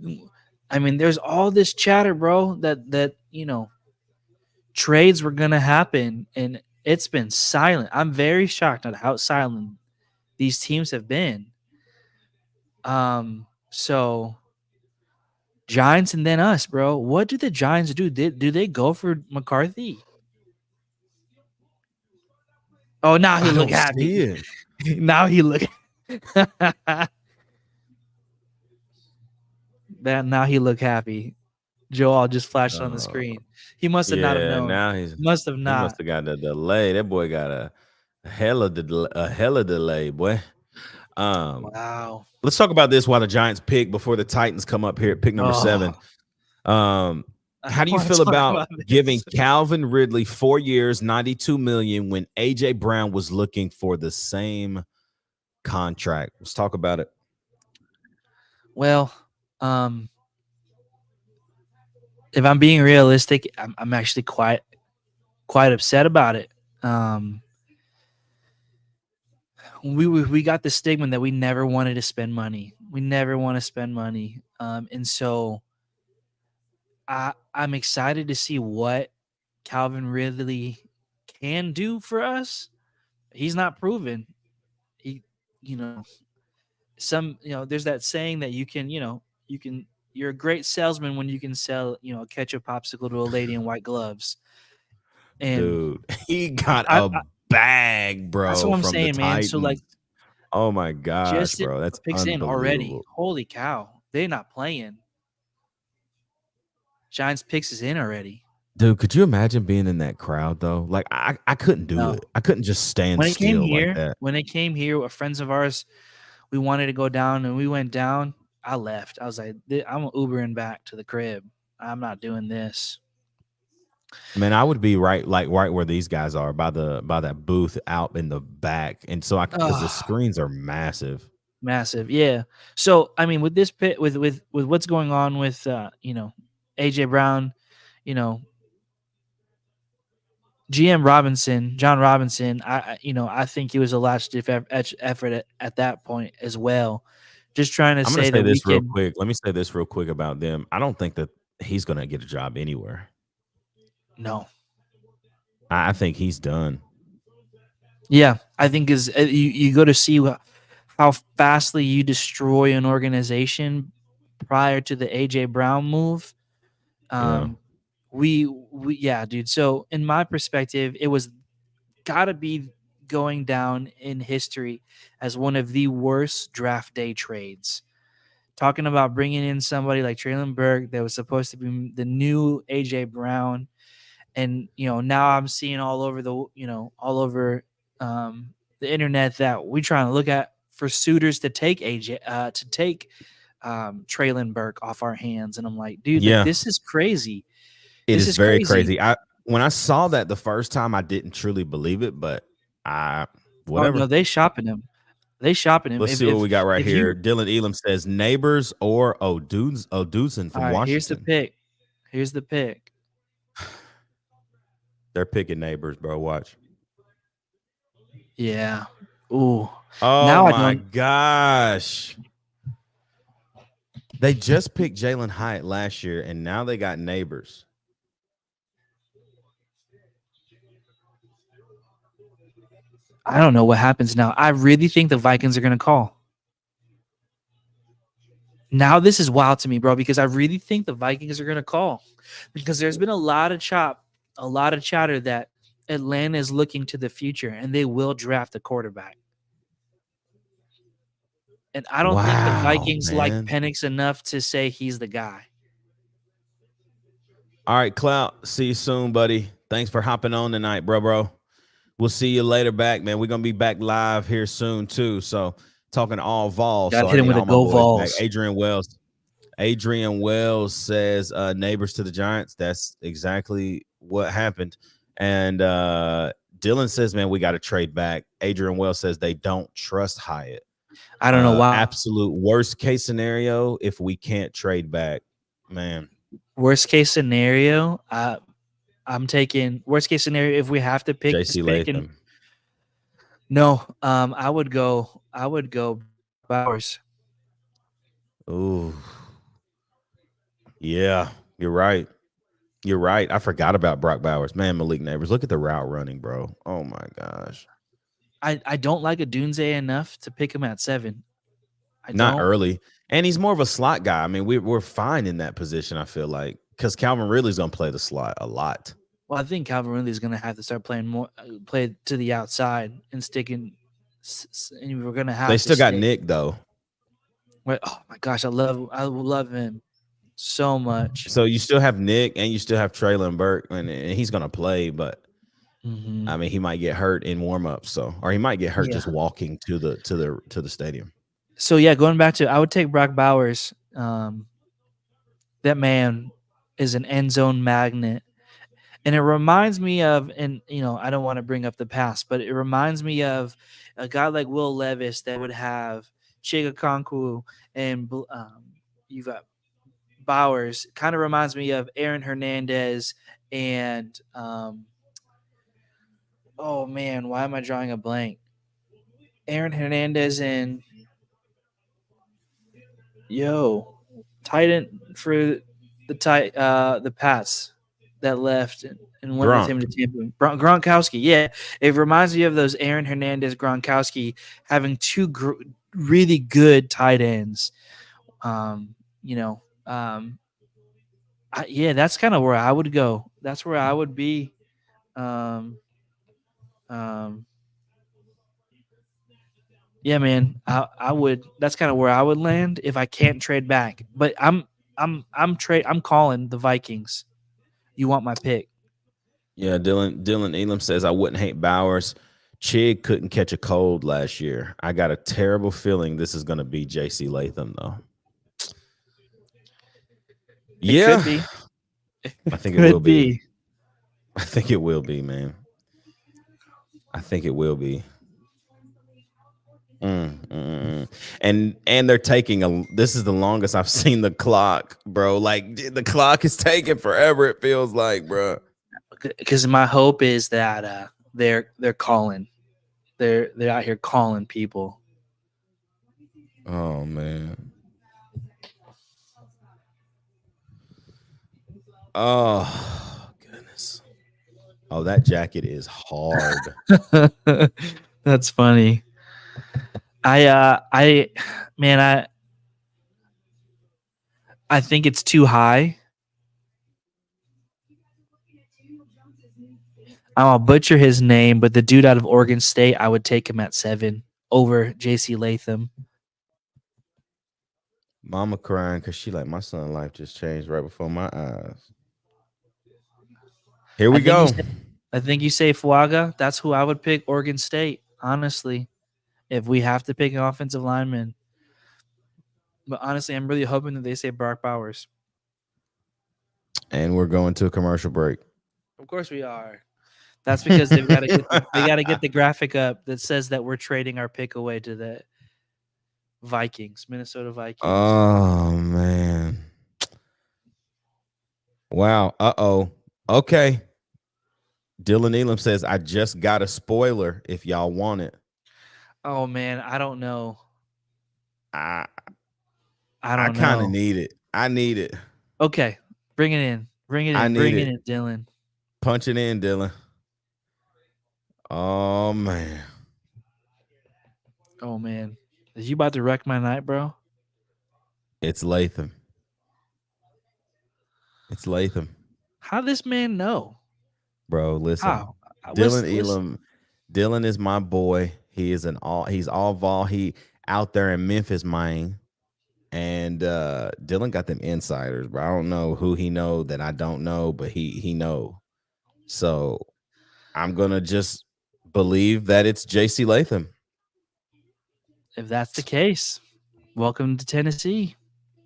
I mean, there's all this chatter, bro. That trades were gonna happen, and it's been silent. I'm very shocked at how silent these teams have been. So Giants and then us, bro. What do the Giants do? Do they go for McCarthy? Oh, now he I look don't see happy. it. Now he look. Now he look happy. Joel just flashed on the Uh, screen. He must have not have yeah, known. now Must have he must not. have got a delay. That boy got a hella delay, boy. Wow. Let's talk about this while the Giants pick before the Titans come up here at pick number 7. I How do you want to feel talk about about giving this. Calvin Ridley 4 years, $92 million when AJ Brown was looking for the same contract? Let's talk about it. Well, if I'm being realistic, I'm actually quite upset about it. We got the stigma that we never wanted to spend money. We never want to spend money, and so I'm excited to see what Calvin Ridley can do for us. He's not proven. He, you know, there's that saying that you're a great salesman when you can sell, a ketchup popsicle to a lady in white gloves. And Dude, he got I a bag, that's bro, what I'm from the saying, man. So like, Titans. Oh my gosh, just bro. That's picks in already. unbelievable. Holy cow, they're not playing. Giants picks is in already. Dude, could you imagine being in that crowd though? Like I couldn't do No. it. I couldn't just stand When it came still like here, that. friends of ours, we wanted to go down and we went down. I left. I was like, I'm Ubering back to the crib. I'm not doing this. Man, I would be right where these guys are by that booth out in the back. And so because the screens are massive. Massive, yeah. So I mean, with this pit, with what's going on with AJ Brown, John Robinson, I think he was a last ditch effort at that point as well. Just trying to I'm gonna say say that we this real can. quick. Let me say this real quick about them. I don't think that he's gonna get a job anywhere. No. I think he's done. Yeah, I think you go to see how fastly you destroy an organization prior to the AJ Brown move. Yeah. We yeah, dude. So in my perspective, it was got to be going down in history as one of the worst draft day trades. Talking about bringing in somebody like Traylon Burke that was supposed to be the new AJ Brown, and now I'm seeing all over the internet that we trying to look at for suitors to take AJ to take Traylon Burke off our hands, and I'm like, dude, like Yeah, this is crazy. it This is is very crazy. crazy. When I saw that the first time, I didn't truly believe it, but I Oh no, whatever. they shopping him. They shopping him. Let's see what we got right If here. you Dylan Elam says Neighbors or Odudson all from right, here's the Washington. pick. Here's the pick. They're picking Neighbors, bro. Watch. Yeah. Ooh. Oh Now I my don't. gosh. They just picked Jalen Hyatt last year, and now they got Neighbors. I don't know what happens now. I really think the Vikings are going to call. Now this is wild to me, bro, because I really think the Vikings are going to call, because there's been a lot of chatter that Atlanta is looking to the future and they will draft a quarterback. And I don't think the Wow, Vikings like man. Penix enough to say he's the guy. All right, Clout. See you soon, buddy. Thanks for hopping on tonight, bro. We'll see you later back, man. We're gonna be back live here soon too. So talking all Vols. Got to So I hit him need with a all my go boys back. Vols. Adrian Wells. Adrian Wells says Neighbors to the Giants. That's exactly what happened. And Dylan says, man, we got to trade back. Adrian Wells says they don't trust Hyatt. I don't know why. Absolute worst case scenario if we can't trade back, man. Worst case scenario, I'm taking worst case scenario if we have to pick this JC pick. And Latham. no, I would go Bowers. Ooh. Yeah, you're right. You're right. I forgot about Brock Bowers. Man, Malik Neighbors. Look at the route running, bro. Oh my gosh. I don't like a Dunze enough to pick him at 7. Not early. And he's more of a slot guy. I mean, we're fine in that position, I feel like, because Calvin Ridley's gonna play the slot a lot. Well, I think Calvin Ridley is going to have to start playing more, play to the outside and sticking. And we're going to have. They to still got stick. Nick though. Oh my gosh, I love him so much. So you still have Nick and you still have Traylon Burke, and he's gonna play, but I mean he might get hurt in warmups, or he might get hurt just walking to the stadium. So yeah, going back to, I would take Brock Bowers. That man is an end zone magnet. And it reminds me of, and I don't want to bring up the past, but it reminds me of a guy like Will Levis that would have Chiga Konku, and you've got Bowers. Kind of reminds me of Aaron Hernandez and oh man, why am I drawing a blank? Aaron Hernandez and tight end for the Pats that left and went with him to Tampa. Gronkowski, yeah. It reminds me of those Aaron Hernandez, Gronkowski having two really good tight ends. That's kind of where I would go. That's where I would be. Yeah, man, I would. That's kind of where I would land if I can't trade back. But I'm calling the Vikings. You want my pick? Yeah, Dylan Elam says I wouldn't hate Bowers. Chig couldn't catch a cold last year. I got a terrible feeling this is going to be JC Latham though. It could be. I think it will be. I think it will be, man. I think it will be. And they're taking this is the longest I've seen the clock, bro. Like the clock is taking forever, it feels like, bro. Because my hope is that they're calling. They're out here calling people. Oh man. Oh goodness. Oh, that jacket is hard. That's funny. I think it's too high. I'll butcher his name, but the dude out of Oregon State, I would take him at 7 over JC Latham. Mama crying because she like, my son's life just changed right before my eyes. Here we go. I think you say Fuaga. That's who I would pick, Oregon State, honestly, if we have to pick an offensive lineman. But honestly, I'm really hoping that they say Brock Bowers. And we're going to a commercial break. Of course we are. That's because they got to get the graphic up that says that we're trading our pick away to the Vikings, Minnesota Vikings. Oh man. Wow. Uh-oh. Okay. Dylan Elam says, I just got a spoiler if y'all want it. Oh man, I don't know. I I I don't kind of know. need it. I need it. Okay, bring it in. Bring it I in. need Bring it it. in, Dylan. Punch it in, Dylan. Oh man. Oh man, is you about to wreck my night, bro? It's Latham. It's Latham. How this man know? Bro, listen. How? Dylan Let's Elam. Dylan is my boy. He's all vol. He out there in Memphis, man. And Dylan got them insiders, bro. I don't know who he know that I don't know, but he know. So I'm gonna just believe that it's JC Latham. if that's the case, welcome to Tennessee.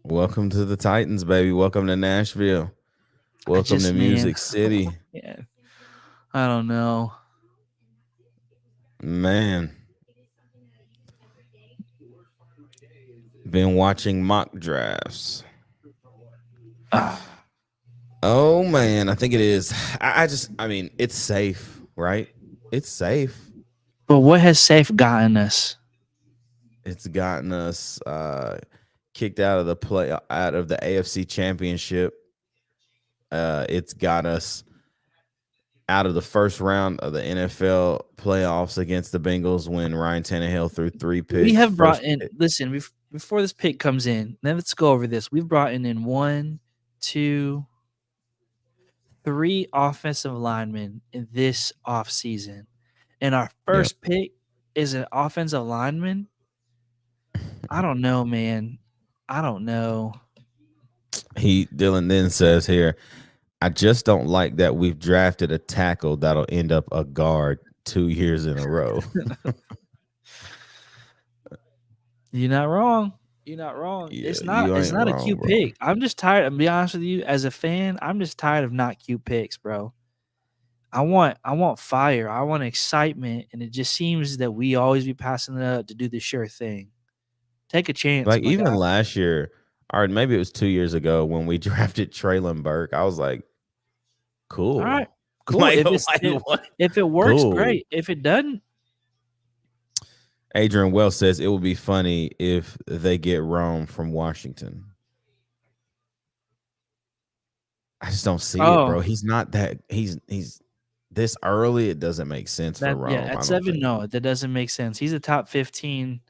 Welcome to the Titans, baby. Welcome to Nashville. Welcome to Music City. Yeah, I don't know. Man. Been watching mock drafts. Oh man, I think it is. I mean, it's safe, right? It's safe. But what has safe gotten us? It's gotten us kicked out of the AFC Championship. It's got us out of the first round of the NFL playoffs against the Bengals when Ryan Tannehill threw 3 picks. We have brought in. Listen, before this pick comes in, let's go over this. We've brought in 1, 2, 3 offensive linemen in this offseason. And our first pick is an offensive lineman. I don't know, man. I don't know. Dylan then says here, I just don't like that we've drafted a tackle that'll end up a guard 2 years in a row. You're not wrong. You're not wrong. Yeah, It's not a wrong, cute bro. pick. I'm just tired. I'm be honest with you, as a fan, I'm just tired of not cute picks, bro. I want fire. I want excitement, and it just seems that we always be passing it up to do the sure thing. Take a chance, Like my even guy. last year, or maybe it was 2 years ago when we drafted Traylon Burke, I was like, cool. All right, cool. Like, if it works, Cool. great. If it doesn't, Adrian Wells says it would be funny if they get Rome from Washington. I just don't see it, bro. He's not that. He's this early. It doesn't make sense for Rome. yeah, at 7, no, that doesn't make sense. He's a top 15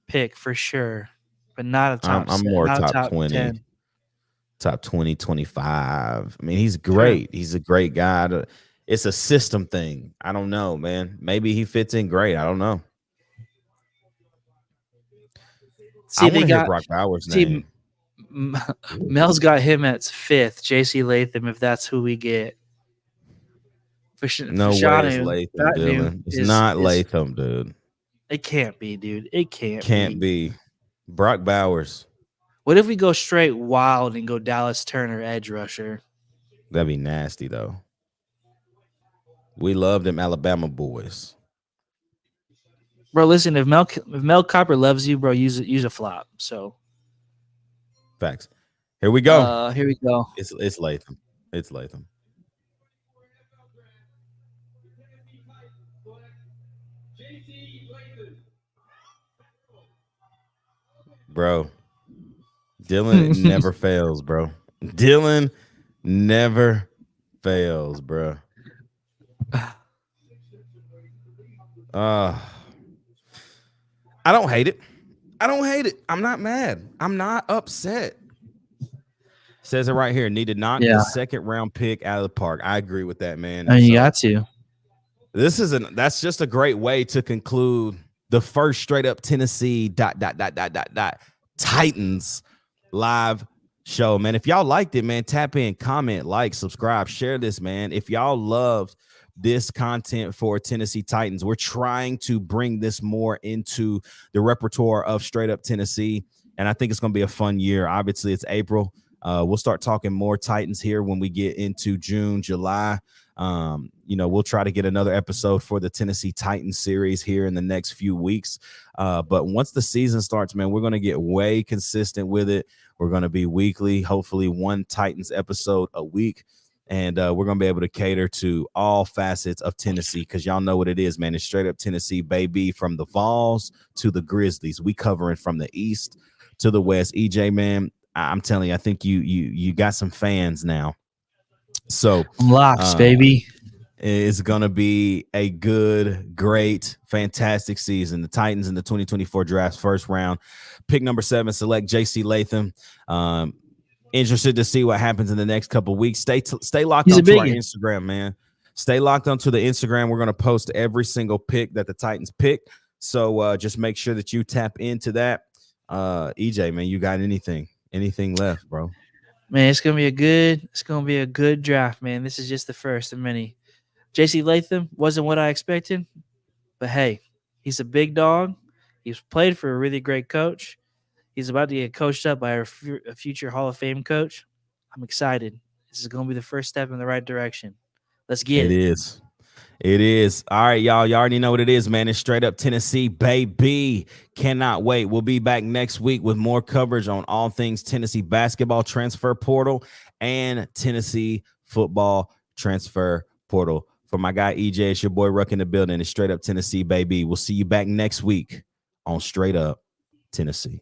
pick for sure, but not a top. I'm more not top 20, 10. top 20, 25. I mean, he's great. Sure. He's a great guy. It's a system thing. I don't know, man. Maybe he fits in great. I don't know. See, I want to hear Brock Bowers' name. Mel's got him at 5th. JC Latham, if that's who we get. No way it's Latham, Dylan. It's not Latham, dude. It can't be, dude. It can't be. Brock Bowers. What if we go straight wild and go Dallas Turner edge rusher? That'd be nasty, though. We love them Alabama boys. Bro, listen, if Mel Copper loves you, bro, use a flop. So facts. Here we go. Here we go. It's Latham. It's Latham. Bro, Dylan never fails, bro. Dylan never fails, bro. I don't hate it. I don't hate it. I'm not mad. I'm not upset. Says it right here. Need to knock the second round pick out of the park. I agree with that, man. And you got to. That's just a great way to conclude the first straight up Tennessee ... Titans live show, man. If y'all liked it, man, tap in, comment, like, subscribe, share this, man. If y'all loved this content for Tennessee Titans, we're trying to bring this more into the repertoire of straight up Tennessee. and I think it's going to be a fun year. Obviously, it's April. We'll start talking more Titans here when we get into June, July. We'll try to get another episode for the Tennessee Titans series here in the next few weeks. But once the season starts, man, we're going to get way consistent with it. We're going to be weekly, hopefully one Titans episode a week. And we're going to be able to cater to all facets of Tennessee because y'all know what it is, man. It's straight up Tennessee, baby, from the Vols to the Grizzlies. We covering from the East to the West. EJ, man, I'm telling you, I think you got some fans now. So locks, baby. It's going to be a good, great, fantastic season. The Titans in the 2024 draft, first round, pick number 7, select J.C. Latham. Interested to see what happens in the next couple of weeks. Stay locked onto our Instagram, man. Stay locked onto the Instagram. We're going to post every single pick that the Titans pick. So just make sure that you tap into that. EJ, man, you got anything left, bro? Man, it's gonna be a good draft, man. This is just the first of many. J.C. Latham wasn't what I expected, but hey, he's a big dog. He's played for a really great coach. He's about to get coached up by a future Hall of Fame coach. I'm excited. This is gonna be the first step in the right direction. Let's get it. It is. All right, y'all. You already know what it is, man. It's straight up Tennessee, baby. Cannot wait. We'll be back next week with more coverage on all things Tennessee basketball transfer portal and Tennessee football transfer portal. For my guy EJ, it's your boy Ruck in the building. It's straight up Tennessee, baby. We'll see you back next week on Straight Up Tennessee.